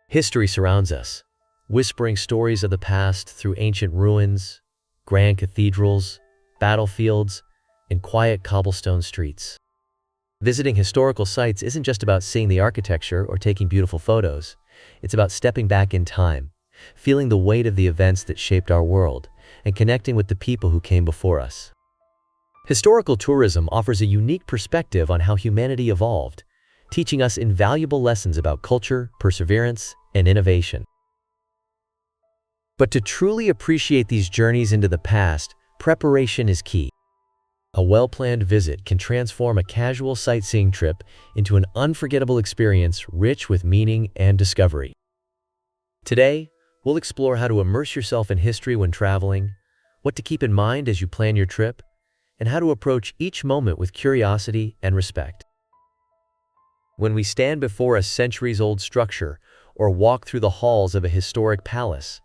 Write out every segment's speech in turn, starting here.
History surrounds us, whispering stories of the past through ancient ruins, grand cathedrals, battlefields, and quiet cobblestone streets. Visiting historical sites isn't just about seeing the architecture or taking beautiful photos. It's about stepping back in time, feeling the weight of the events that shaped our world, and connecting with the people who came before us. Historical tourism offers a unique perspective on how humanity evolved, teaching us invaluable lessons about culture, perseverance, and innovation. But to truly appreciate these journeys into the past, preparation is key. A well-planned visit can transform a casual sightseeing trip into an unforgettable experience rich with meaning and discovery. Today, we'll explore how to immerse yourself in history when traveling, what to keep in mind as you plan your trip, and how to approach each moment with curiosity and respect. When we stand before a centuries-old structure or walk through the halls of a historic palace,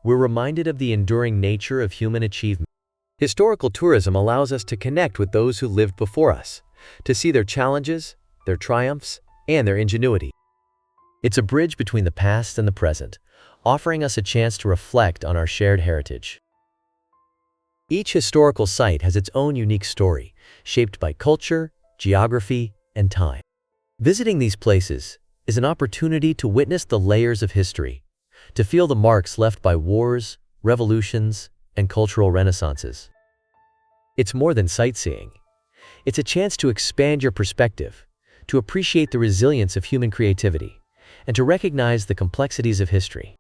we're reminded of the enduring nature of human achievement. Historical tourism allows us to connect with those who lived before us, to see their challenges, their triumphs, and their ingenuity. It's a bridge between the past and the present, offering us a chance to reflect on our shared heritage. Each historical site has its own unique story, shaped by culture, geography, and time. Visiting these places is an opportunity to witness the layers of history, to feel the marks left by wars, revolutions, and cultural renaissances. It's more than sightseeing. It's a chance to expand your perspective, to appreciate the resilience of human creativity, and to recognize the complexities of history.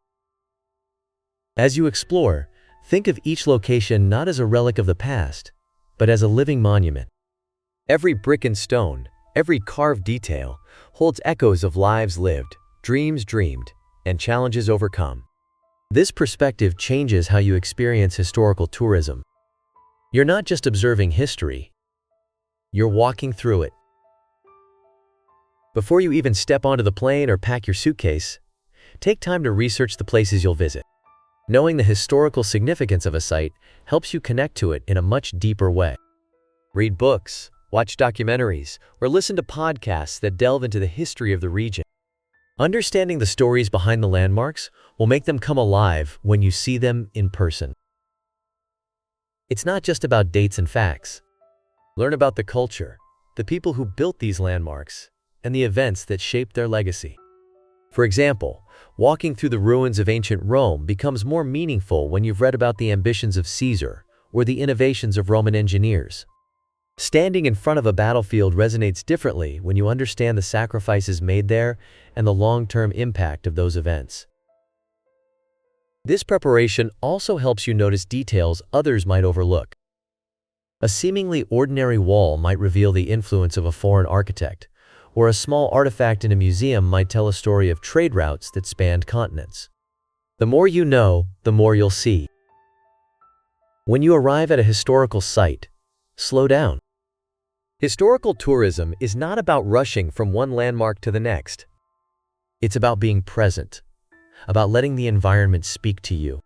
As you explore, think of each location not as a relic of the past, but as a living monument. Every brick and stone, every carved detail, holds echoes of lives lived, dreams dreamed, and challenges overcome. This perspective changes how you experience historical tourism. You're not just observing history, you're walking through it. Before you even step onto the plane or pack your suitcase, take time to research the places you'll visit. Knowing the historical significance of a site helps you connect to it in a much deeper way. Read books, watch documentaries, or listen to podcasts that delve into the history of the region. Understanding the stories behind the landmarks will make them come alive when you see them in person. It's not just about dates and facts. Learn about the culture, the people who built these landmarks, and the events that shaped their legacy. For example, walking through the ruins of ancient Rome becomes more meaningful when you've read about the ambitions of Caesar or the innovations of Roman engineers. Standing in front of a battlefield resonates differently when you understand the sacrifices made there and the long-term impact of those events. This preparation also helps you notice details others might overlook. A seemingly ordinary wall might reveal the influence of a foreign architect, or a small artifact in a museum might tell a story of trade routes that spanned continents. The more you know, the more you'll see. When you arrive at a historical site, slow down. Historical tourism is not about rushing from one landmark to the next. It's about being present, about letting the environment speak to you.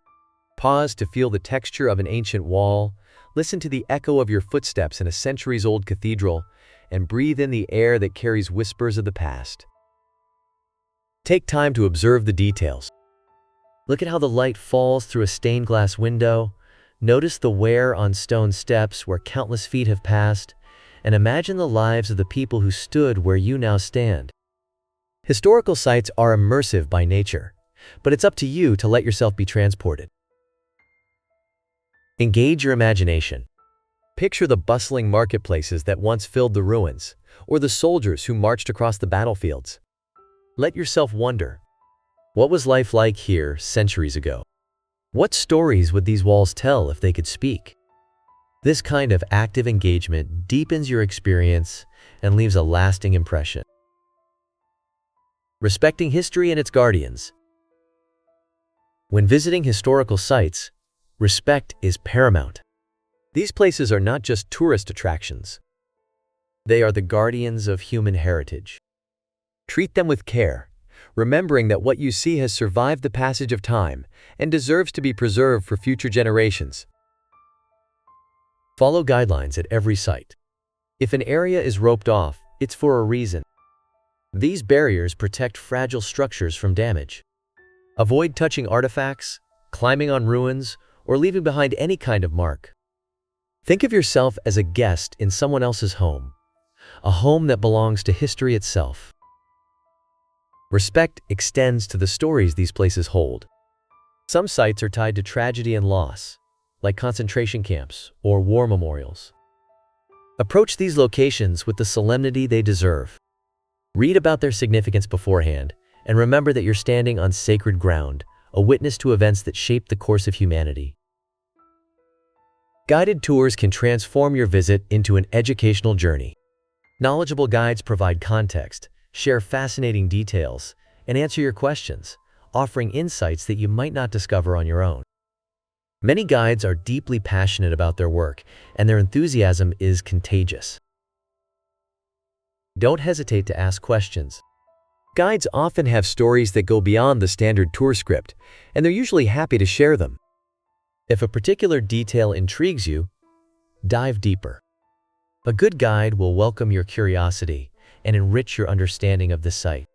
Pause to feel the texture of an ancient wall, listen to the echo of your footsteps in a centuries-old cathedral, and breathe in the air that carries whispers of the past. Take time to observe the details. Look at how the light falls through a stained glass window, notice the wear on stone steps where countless feet have passed, and imagine the lives of the people who stood where you now stand. Historical sites are immersive by nature, but it's up to you to let yourself be transported. Engage your imagination. Picture the bustling marketplaces that once filled the ruins, or the soldiers who marched across the battlefields. Let yourself wonder, what was life like here centuries ago? What stories would these walls tell if they could speak? This kind of active engagement deepens your experience and leaves a lasting impression. Respecting history and its guardians. When visiting historical sites, respect is paramount. These places are not just tourist attractions. They are the guardians of human heritage. Treat them with care, remembering that what you see has survived the passage of time and deserves to be preserved for future generations. Follow guidelines at every site. If an area is roped off, it's for a reason. These barriers protect fragile structures from damage. Avoid touching artifacts, climbing on ruins, or leaving behind any kind of mark. Think of yourself as a guest in someone else's home, a home that belongs to history itself. Respect extends to the stories these places hold. Some sites are tied to tragedy and loss, like concentration camps or war memorials. Approach these locations with the solemnity they deserve. Read about their significance beforehand, and remember that you're standing on sacred ground, a witness to events that shaped the course of humanity. Guided tours can transform your visit into an educational journey. Knowledgeable guides provide context, share fascinating details, and answer your questions, offering insights that you might not discover on your own. Many guides are deeply passionate about their work, and their enthusiasm is contagious. Don't hesitate to ask questions. Guides often have stories that go beyond the standard tour script, and they're usually happy to share them. If a particular detail intrigues you, dive deeper. A good guide will welcome your curiosity and enrich your understanding of the site.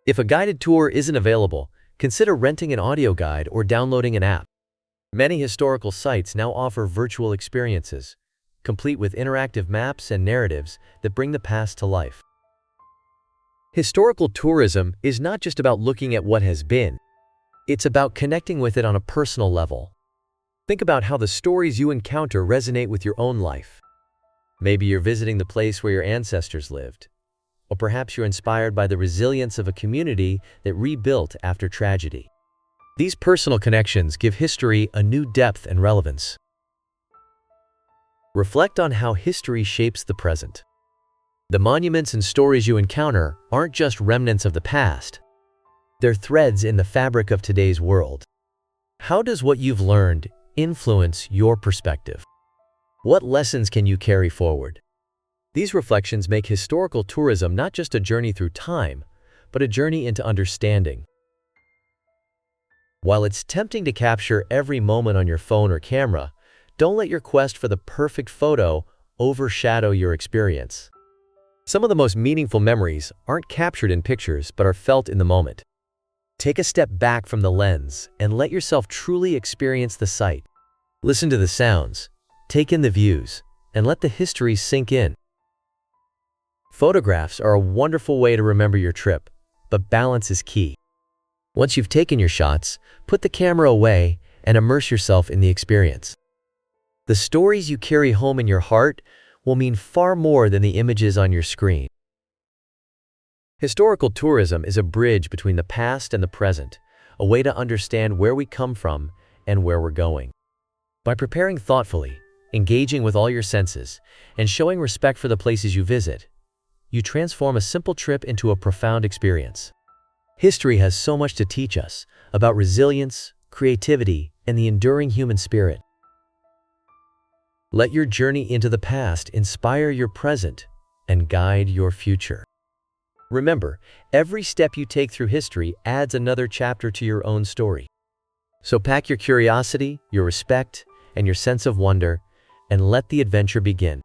If a guided tour isn't available, consider renting an audio guide or downloading an app. Many historical sites now offer virtual experiences, complete with interactive maps and narratives that bring the past to life. Historical tourism is not just about looking at what has been. It's about connecting with it on a personal level. Think about how the stories you encounter resonate with your own life. Maybe you're visiting the place where your ancestors lived, or perhaps you're inspired by the resilience of a community that rebuilt after tragedy. These personal connections give history a new depth and relevance. Reflect on how history shapes the present. The monuments and stories you encounter aren't just remnants of the past. They're threads in the fabric of today's world. How does what you've learned influence your perspective? What lessons can you carry forward? These reflections make historical tourism not just a journey through time, but a journey into understanding. While it's tempting to capture every moment on your phone or camera, don't let your quest for the perfect photo overshadow your experience. Some of the most meaningful memories aren't captured in pictures but are felt in the moment. Take a step back from the lens and let yourself truly experience the site. Listen to the sounds, take in the views, and let the history sink in. Photographs are a wonderful way to remember your trip, but balance is key. Once you've taken your shots, put the camera away and immerse yourself in the experience. The stories you carry home in your heart will mean far more than the images on your screen. Historical tourism is a bridge between the past and the present, a way to understand where we come from and where we're going. By preparing thoughtfully, engaging with all your senses, and showing respect for the places you visit, you transform a simple trip into a profound experience. History has so much to teach us about resilience, creativity, and the enduring human spirit. Let your journey into the past inspire your present and guide your future. Remember, every step you take through history adds another chapter to your own story. So pack your curiosity, your respect, and your sense of wonder, and let the adventure begin.